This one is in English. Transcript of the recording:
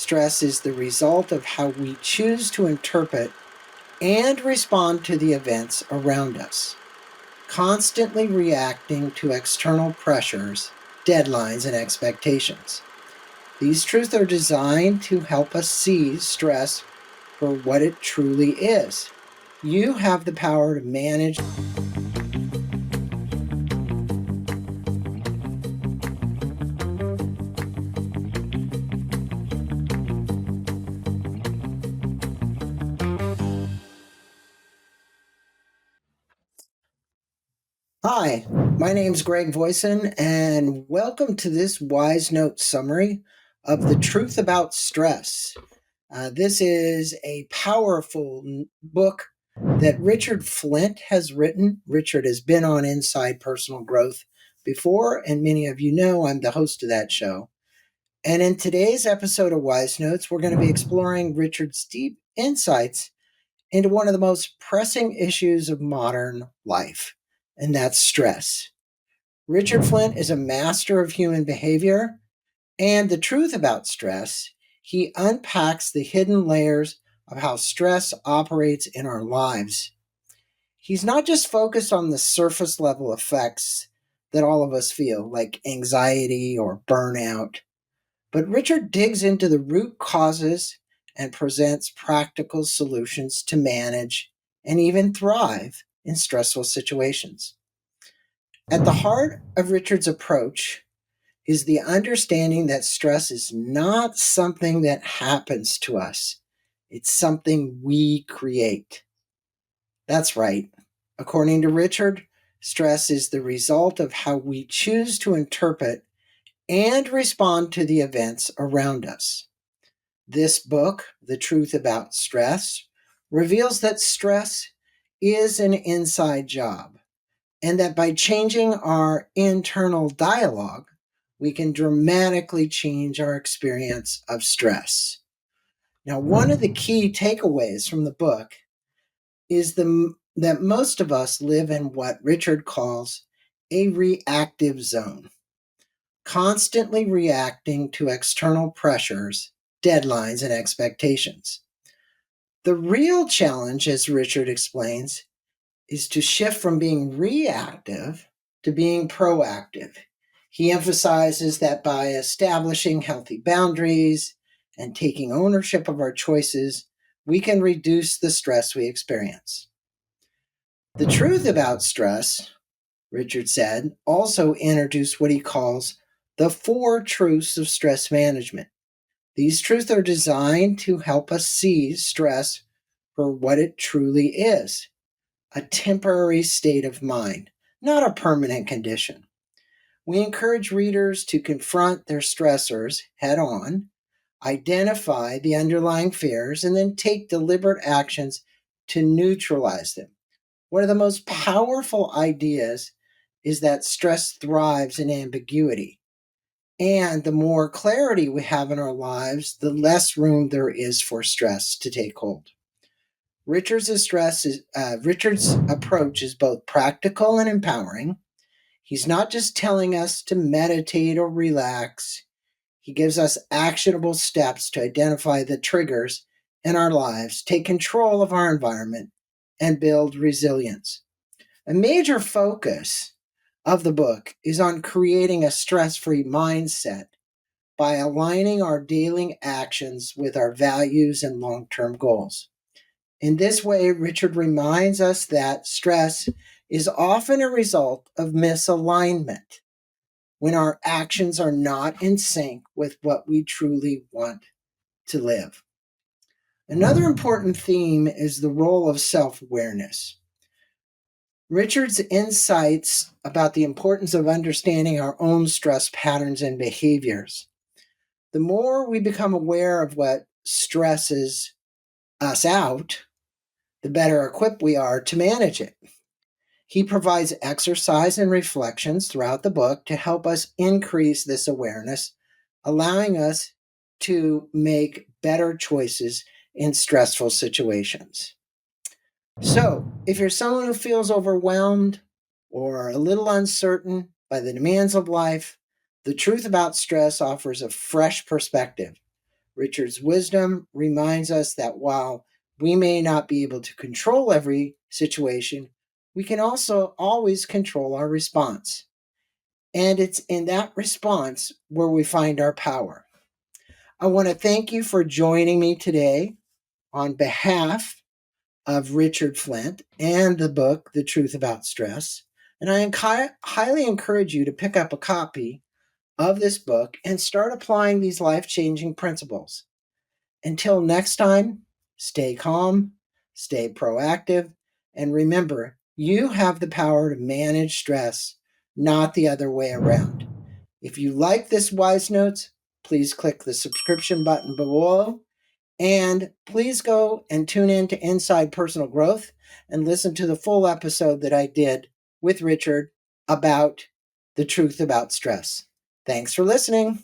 stress is the result of how we choose to interpret and respond to the events around us, constantly reacting to external pressures, deadlines, and expectations. These truths are designed to help us see stress for what it truly is. You have the power to manage. Hi, my name's Greg Voisen, and welcome to this Wizenote summary of the truth about stress. This is a powerful book that Richard Flint has written. Richard has been on Inside Personal Growth before, and many of you know I'm the host of that show. And in today's episode of Wizenotes, we're going to be exploring Richard's deep insights into one of the most pressing issues of modern life, and that's stress. Richard Flint is a master of human behavior and the truth about stress. He unpacks the hidden layers of how stress operates in our lives. He's not just focused on the surface level effects that all of us feel, like anxiety or burnout, but Richard digs into the root causes and presents practical solutions to manage and even thrive in stressful situations. At the heart of Richard's approach is the understanding that stress is not something that happens to us. It's something we create. That's right. According to Richard, stress is the result of how we choose to interpret and respond to the events around us. This book, The Truth About Stress, reveals that stress is an inside job, and that by changing our internal dialogue, we can dramatically change our experience of stress. Now, one of the key takeaways from the book is that most of us live in what Richard calls a reactive zone, constantly reacting to external pressures, deadlines, and expectations. The real challenge, as Richard explains, is to shift from being reactive to being proactive. He emphasizes that by establishing healthy boundaries and taking ownership of our choices, we can reduce the stress we experience. The truth about stress, Richard said, also introduced what he calls the 4 truths of stress management. These truths are designed to help us see stress for what it truly is: a temporary state of mind, not a permanent condition. We encourage readers to confront their stressors head on, identify the underlying fears, and then take deliberate actions to neutralize them. One of the most powerful ideas is that stress thrives in ambiguity. And the more clarity we have in our lives, the less room there is for stress to take hold. Richard's approach is both practical and empowering. He's not just telling us to meditate or relax. He gives us actionable steps to identify the triggers in our lives, take control of our environment, and build resilience. A major focus of the book is on creating a stress-free mindset by aligning our daily actions with our values and long-term goals. In this way, Richard reminds us that stress is often a result of misalignment, when our actions are not in sync with what we truly want to live. Another important theme is the role of self-awareness. Richard's insights about the importance of understanding our own stress patterns and behaviors. The more we become aware of what stresses us out, the better equipped we are to manage it. He provides exercise and reflections throughout the book to help us increase this awareness, allowing us to make better choices in stressful situations. So, if you're someone who feels overwhelmed or a little uncertain by the demands of life, The Truth About Stress offers a fresh perspective. Richard's wisdom reminds us that while we may not be able to control every situation, we can also always control our response. And it's in that response where we find our power. I want to thank you for joining me today on behalf of Richard Flint and the book, The Truth About Stress. And I highly encourage you to pick up a copy of this book and start applying these life-changing principles. Until next time, stay calm, stay proactive, and remember, you have the power to manage stress, not the other way around. If you like this Wizenotes, please click the subscription button below. And please go and tune in to Inside Personal Growth and listen to the full episode that I did with Richard about the truth about stress. Thanks for listening.